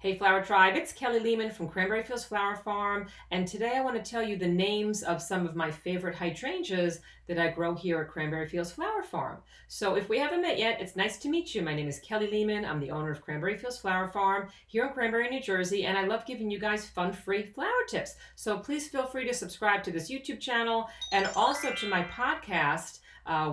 Hey Flower Tribe, it's Kelly Lehman from Cranberry Fields Flower Farm, and today I want to tell you the names of some of my favorite hydrangeas that I grow here at Cranberry Fields Flower Farm. So if we haven't met yet, it's nice to meet you. My name is Kelly Lehman. I'm the owner of Cranberry Fields Flower Farm here in Cranberry, New Jersey, and I love giving you guys fun, free flower tips. So please feel free to subscribe to this YouTube channel and also to my podcast,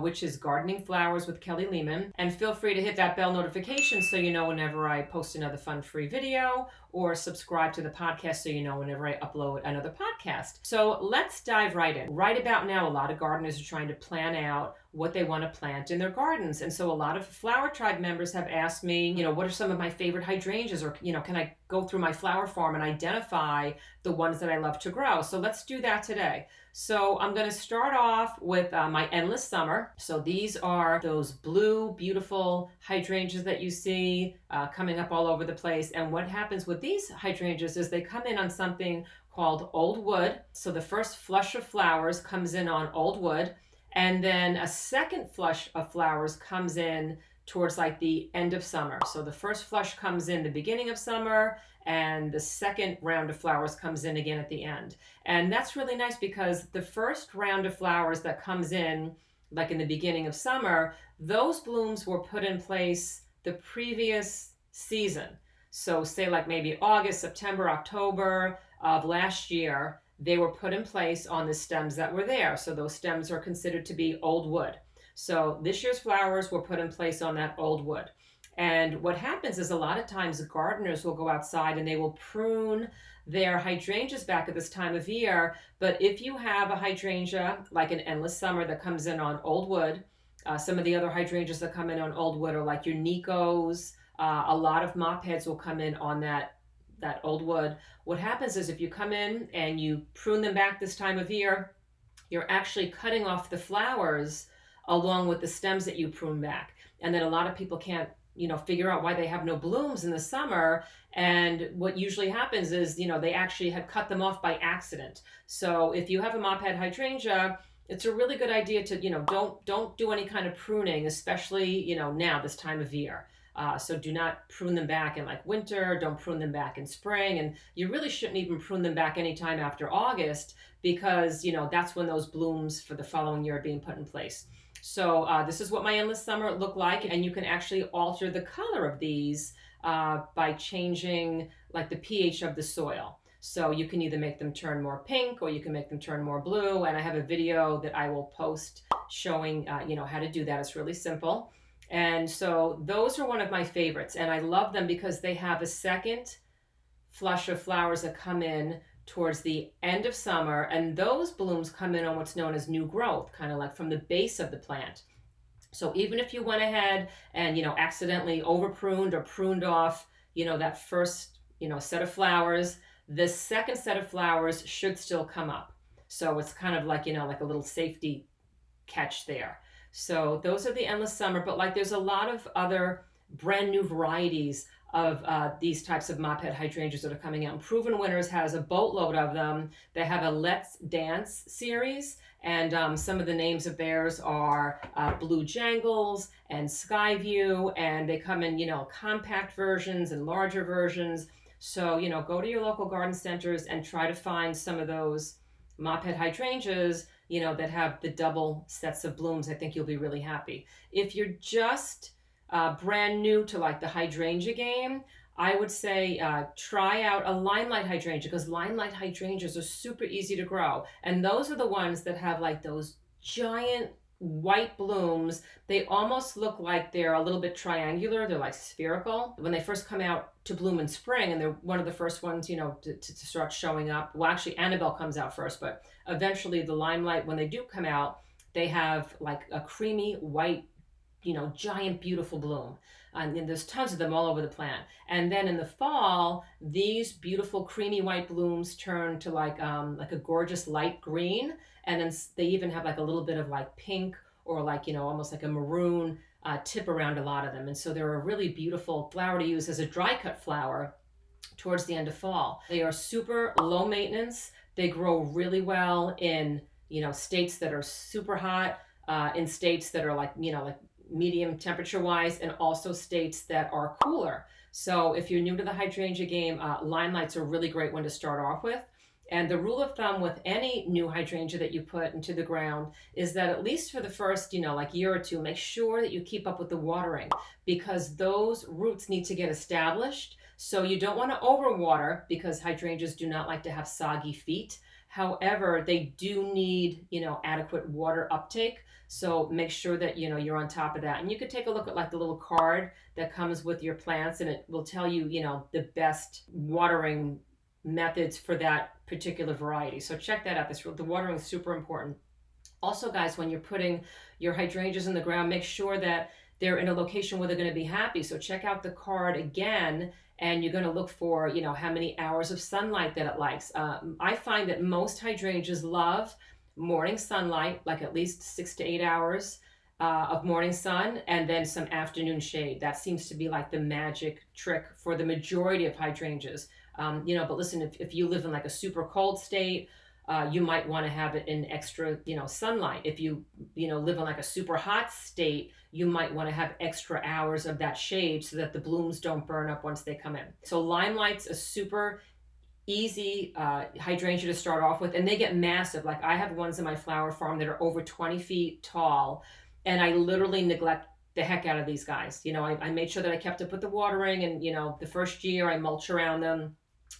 which is Gardening Flowers with Kelly Lehman. And feel free to hit that bell notification so you know whenever I post another fun free video, or subscribe to the podcast so you know whenever I upload another podcast. So let's dive right in. Right about now, a lot of gardeners are trying to plan out what they want to plant in their gardens. And so a lot of Flower Tribe members have asked me, what are some of my favorite hydrangeas? Or, can I go through my flower farm and identify the ones that I love to grow? So let's do that today. So I'm going to start off with my Endless Summer. So these are those blue, beautiful hydrangeas that you see coming up all over the place. And what happens with these hydrangeas is they come in on something called old wood. So the first flush of flowers comes in on old wood. And then a second flush of flowers comes in towards like the end of summer. So the first flush comes in the beginning of summer, and the second round of flowers comes in again at the end. And that's really nice because the first round of flowers that comes in, like in the beginning of summer, those blooms were put in place the previous season. So say like maybe August, September, October of last year, they were put in place on the stems that were there. So those stems are considered to be old wood. So this year's flowers were put in place on that old wood. And what happens is a lot of times gardeners will go outside and they will prune their hydrangeas back at this time of year. But if you have a hydrangea, like an Endless Summer that comes in on old wood, some of the other hydrangeas that come in on old wood are like your Nikos. A lot of mop heads will come in on that old wood. What happens is if you come in and you prune them back this time of year, you're actually cutting off the flowers along with the stems that you prune back. And then a lot of people can't, figure out why they have no blooms in the summer. And what usually happens is, they actually have cut them off by accident. So if you have a mop head hydrangea, it's a really good idea to, don't do any kind of pruning, especially, now this time of year. So do not prune them back in like winter, don't prune them back in spring, and you really shouldn't even prune them back anytime after August because, that's when those blooms for the following year are being put in place. So this is what my Endless Summer look like, and you can actually alter the color of these by changing like the pH of the soil. So you can either make them turn more pink or you can make them turn more blue, and I have a video that I will post showing, how to do that. It's really simple. And so those are one of my favorites, and I love them because they have a second flush of flowers that come in towards the end of summer, and those blooms come in on what's known as new growth, kind of like from the base of the plant. So even if you went ahead and, accidentally over pruned or pruned off, that first, set of flowers, the second set of flowers should still come up. So it's kind of like, like a little safety catch there. So those are the Endless Summer, but like there's a lot of other brand new varieties of these types of mop head hydrangeas that are coming out. And Proven Winners has a boatload of them. They have a Let's Dance series, and some of the names of theirs are Blue Jangles and Skyview, and they come in, compact versions and larger versions. So, go to your local garden centers and try to find some of those mop head hydrangeas, that have the double sets of blooms. I think you'll be really happy. If you're just brand new to like the hydrangea game, I would say try out a Limelight hydrangea, because Limelight hydrangeas are super easy to grow. And those are the ones that have like those giant white blooms. They almost look like they're a little bit triangular. They're like spherical. When they first come out to bloom in spring, and they're one of the first ones, to start showing up. Well, actually, Annabelle comes out first, but eventually the Limelight, when they do come out, they have like a creamy white, giant, beautiful bloom. And there's tons of them all over the plant. And then in the fall, these beautiful creamy white blooms turn to like a gorgeous light green. And then they even have like a little bit of like pink or like, almost like a maroon tip around a lot of them. And so they're a really beautiful flower to use as a dry cut flower towards the end of fall. They are super low maintenance. They grow really well in, states that are super hot, in states that are like, like medium temperature wise, and also states that are cooler. So if you're new to the hydrangea game, Limelight's a really great one to start off with. And the rule of thumb with any new hydrangea that you put into the ground is that at least for the first, like year or two, make sure that you keep up with the watering because those roots need to get established. So you don't want to overwater because hydrangeas do not like to have soggy feet. However, they do need, adequate water uptake. So make sure that, you're on top of that. And you could take a look at like the little card that comes with your plants and it will tell you, the best watering methods for that particular variety. So check that out. The watering is super important. Also, guys, when you're putting your hydrangeas in the ground, make sure that they're in a location where they're going to be happy. So check out the card again, and you're going to look for, how many hours of sunlight that it likes. I find that most hydrangeas love morning sunlight, like at least 6 to 8 hours of morning sun, and then some afternoon shade. That seems to be like the magic trick for the majority of hydrangeas. But listen, if you live in like a super cold state, you might want to have it in extra, sunlight. If you, live in like a super hot state, you might want to have extra hours of that shade so that the blooms don't burn up once they come in. So Limelight's a super easy hydrangea to start off with, and they get massive. Like I have ones in my flower farm that are over 20 feet tall, and I literally neglect the heck out of these guys. I made sure that I kept up with the watering, and the first year I mulch around them,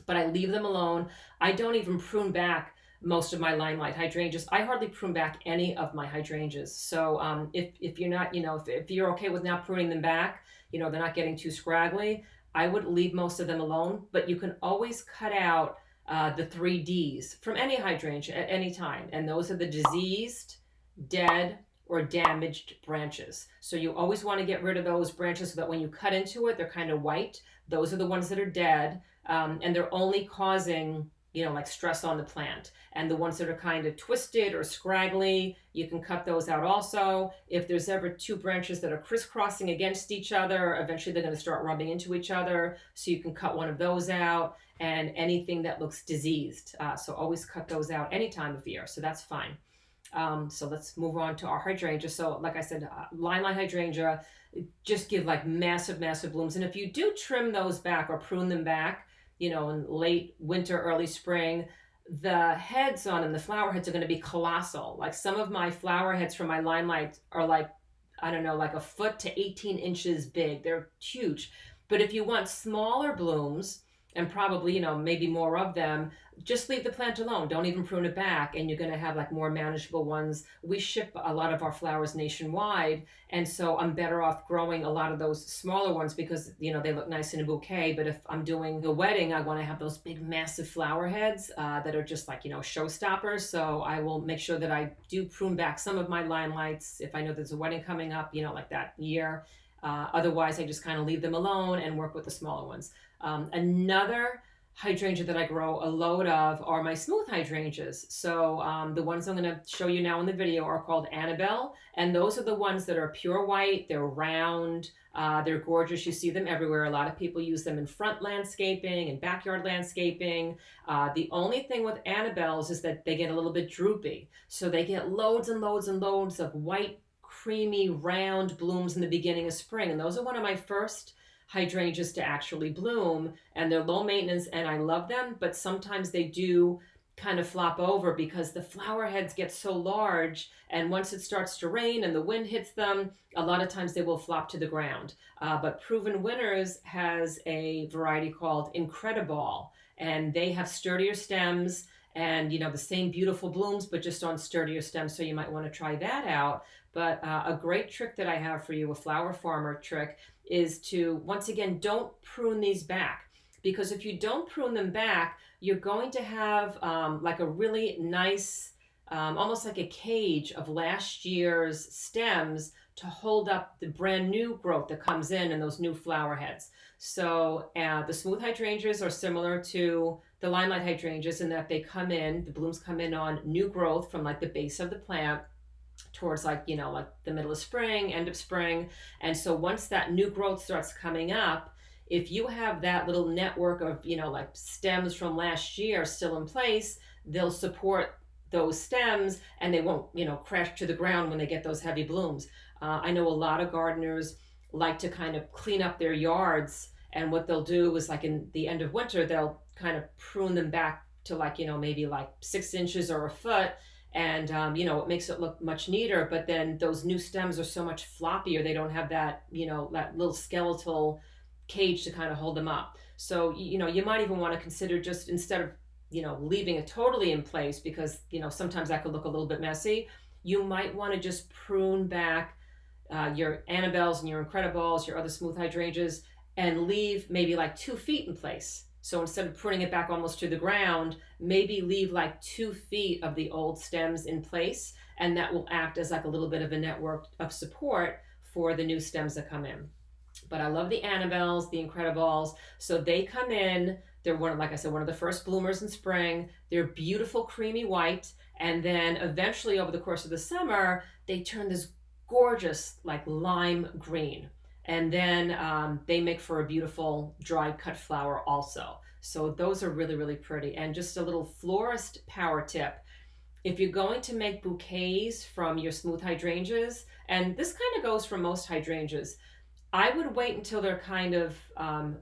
but I leave them alone. I don't even prune back most of my Limelight hydrangeas. I hardly prune back any of my hydrangeas. So if you're not, if you're okay with not pruning them back, they're not getting too scraggly, I would leave most of them alone, but you can always cut out the 3Ds from any hydrangea at any time. And those are the diseased, dead, or damaged branches. So you always want to get rid of those branches so that when you cut into it, they're kind of white. Those are the ones that are dead, and they're only causing, like stress on the plant. And the ones that are kind of twisted or scraggly, you can cut those out also. If there's ever two branches that are crisscrossing against each other, eventually they're going to start rubbing into each other. So you can cut one of those out, and anything that looks diseased. So always cut those out any time of year. So that's fine. So let's move on to our hydrangea. So like I said, Limelight hydrangea, just give like massive, massive blooms. And if you do trim those back or prune them back, in late winter, early spring, the heads on them, the flower heads are going to be colossal. Like some of my flower heads from my Limelight are like, I don't know, like a foot to 18 inches big. They're huge. But if you want smaller blooms, and probably, maybe more of them, just leave the plant alone. Don't even prune it back, and you're going to have like more manageable ones. We ship a lot of our flowers nationwide, and so I'm better off growing a lot of those smaller ones because, they look nice in a bouquet. But if I'm doing a wedding, I want to have those big, massive flower heads that are just like, showstoppers. So I will make sure that I do prune back some of my Limelights if I know there's a wedding coming up, like that year. Otherwise, I just kind of leave them alone and work with the smaller ones. Another hydrangea that I grow a load of are my smooth hydrangeas. So the ones I'm going to show you now in the video are called Annabelle, and those are the ones that are pure white. They're round. They're gorgeous. You see them everywhere. A lot of people use them in front landscaping and backyard landscaping. The only thing with Annabelles is that they get a little bit droopy. So they get loads and loads and loads of white, creamy, round blooms in the beginning of spring. And those are one of my first hydrangeas to actually bloom, and they're low maintenance and I love them, but sometimes they do kind of flop over because the flower heads get so large, and once it starts to rain and the wind hits them, a lot of times they will flop to the ground. But Proven Winners has a variety called Incrediball, and they have sturdier stems and the same beautiful blooms, but just on sturdier stems. So you might want to try that out. But a great trick that I have for you, a flower farmer trick, is to, once again, don't prune these back. Because if you don't prune them back, you're going to have like a really nice, almost like a cage of last year's stems to hold up the brand new growth that comes in and those new flower heads. So the smooth hydrangeas are similar to the Limelight hydrangeas in that they come in, the blooms come in on new growth from like the base of the plant towards like the middle of spring, end of spring. And so once that new growth starts coming up, if you have that little network of like stems from last year still in place, they'll support those stems and they won't crash to the ground when they get those heavy blooms. I know a lot of gardeners like to kind of clean up their yards And what they'll do is like in the end of winter, they'll kind of prune them back to like, maybe like 6 inches or a foot. And, it makes it look much neater. But then those new stems are so much floppier. They don't have that, that little skeletal cage to kind of hold them up. So, you might even want to consider just instead of, leaving it totally in place because, sometimes that could look a little bit messy. You might want to just prune back your Annabelles and your Incredibles, your other smooth hydrangeas, and leave maybe like 2 feet in place. So instead of pruning it back almost to the ground, maybe leave like 2 feet of the old stems in place, and that will act as like a little bit of a network of support for the new stems that come in. But I love the Annabelles, the Incredibles. So they come in. They're like I said, one of the first bloomers in spring. They're beautiful, creamy white, and then eventually, over the course of the summer, they turn this gorgeous, like lime green. And then they make for a beautiful dried cut flower also. So those are really, really pretty. And just a little florist power tip. If you're going to make bouquets from your smooth hydrangeas, and this kind of goes for most hydrangeas, I would wait until they're kind of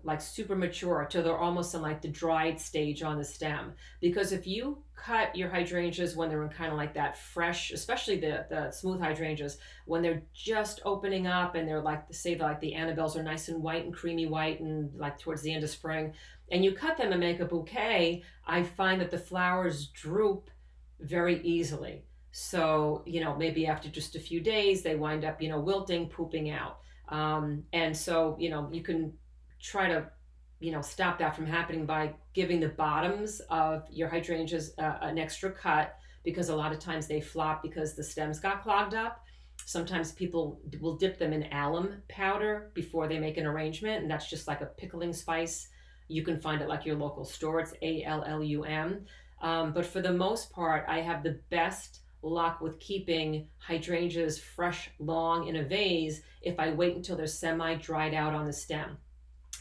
like super mature, till they're almost in like the dried stage on the stem. Because if you cut your hydrangeas when they're in kind of like that fresh, especially the smooth hydrangeas, when they're just opening up and they're like, say, like the Annabelles are nice and white and creamy white and like towards the end of spring, and you cut them and make a bouquet, I find that the flowers droop very easily. So, maybe after just a few days, they wind up, wilting, pooping out. And so, you can try to, stop that from happening by giving the bottoms of your hydrangeas an extra cut, because a lot of times they flop because the stems got clogged up. Sometimes people will dip them in alum powder before they make an arrangement, and that's just like a pickling spice. You can find it like your local store. It's ALLUM. But for the most part, I have the best luck with keeping hydrangeas fresh, long in a vase if I wait until they're semi-dried out on the stem.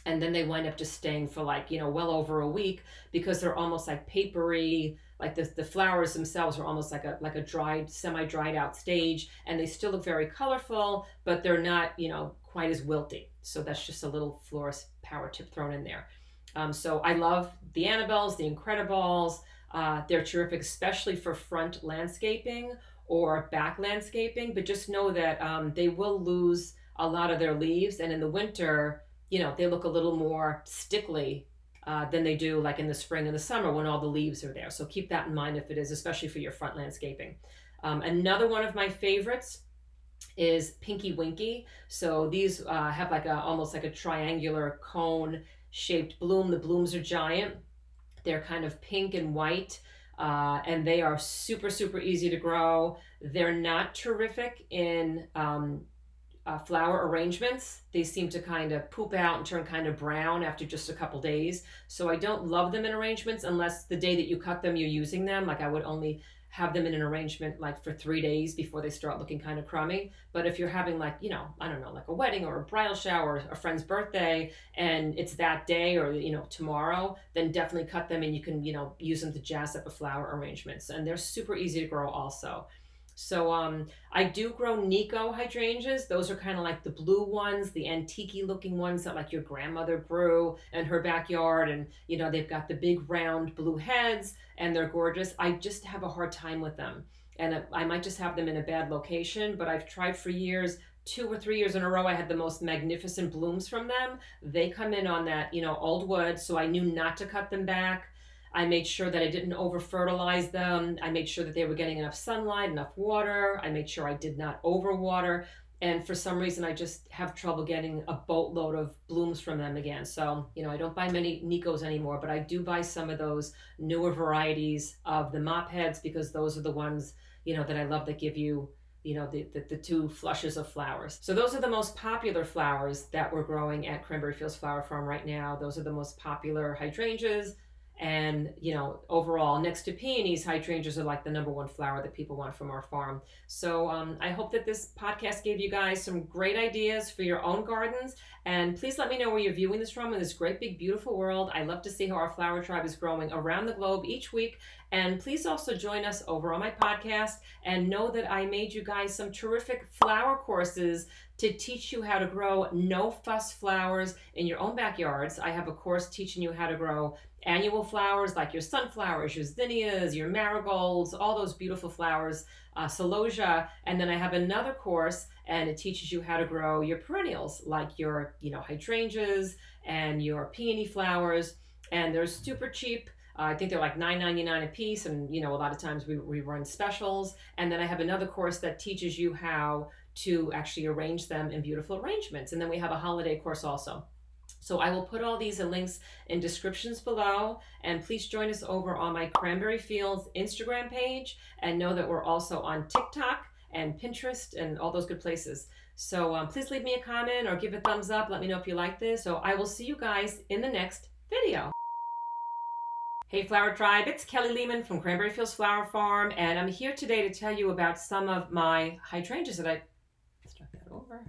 And then they wind up just staying for like, well over a week, because they're almost like papery, like the flowers themselves are almost like a dried, semi-dried out stage, and they still look very colorful, but they're not, quite as wilty. So that's just a little florist power tip thrown in there. So I love the Annabelles, the Incredibles. They're terrific, especially for front landscaping or back landscaping, but just know that they will lose a lot of their leaves. And in the winter, they look a little more stickly than they do like in the spring and the summer when all the leaves are there. So keep that in mind if it is, especially for your front landscaping. Another one of my favorites is Pinky Winky. So these have like almost like a triangular cone shaped bloom. The blooms are giant. They're kind of pink and white, and they are super, super easy to grow. They're not terrific in flower arrangements. They seem to kind of poop out and turn kind of brown after just a couple days. So I don't love them in arrangements unless the day that you cut them, you're using them. Like I would only have them in an arrangement like for 3 days before they start looking kind of crummy. But if you're having like, I don't know, like a wedding or a bridal shower or a friend's birthday, and it's that day or, tomorrow, then definitely cut them and you can, use them to jazz up a flower arrangements. And they're super easy to grow also. So I do grow Nico hydrangeas. Those are kind of like the blue ones, the antique looking ones that like your grandmother grew in her backyard. And, they've got the big round blue heads and they're gorgeous. I just have a hard time with them. And I might just have them in a bad location, but I've tried for years. 2 or 3 years in a row, I had the most magnificent blooms from them. They come in on that, old wood. So I knew not to cut them back. I made sure that I didn't over fertilize them. I made sure that they were getting enough sunlight, enough water. I made sure I did not overwater. And for some reason, I just have trouble getting a boatload of blooms from them again. So, I don't buy many Nicos anymore, but I do buy some of those newer varieties of the mop heads, because those are the ones, that I love, that give you, the 2 flushes of flowers. So those are the most popular flowers that we're growing at Cranberry Fields Flower Farm right now. Those are the most popular hydrangeas. And, overall, next to peonies, hydrangeas are like the number 1 flower that people want from our farm. So I hope that this podcast gave you guys some great ideas for your own gardens. And please let me know where you're viewing this from in this great, big, beautiful world. I love to see how our flower tribe is growing around the globe each week. And please also join us over on my podcast, and know that I made you guys some terrific flower courses to teach you how to grow no-fuss flowers in your own backyards. I have a course teaching you how to grow annual flowers like your sunflowers, your zinnias, your marigolds, all those beautiful flowers, celosia. And then I have another course and it teaches you how to grow your perennials like your, hydrangeas and your peony flowers. And they're super cheap. I think they're like $9.99 a piece, and a lot of times we run specials. And then I have another course that teaches you how to actually arrange them in beautiful arrangements. And then we have a holiday course also. So I will put all these in links in descriptions below, and please join us over on my Cranberry Fields Instagram page, and know that we're also on TikTok and Pinterest and all those good places. So please leave me a comment or give a thumbs up. Let me know if you like this. So I will see you guys in the next video. Hey Flower Tribe, it's Kelly Lehman from Cranberry Fields Flower Farm, and I'm here today to tell you about some of my hydrangeas that I start that over.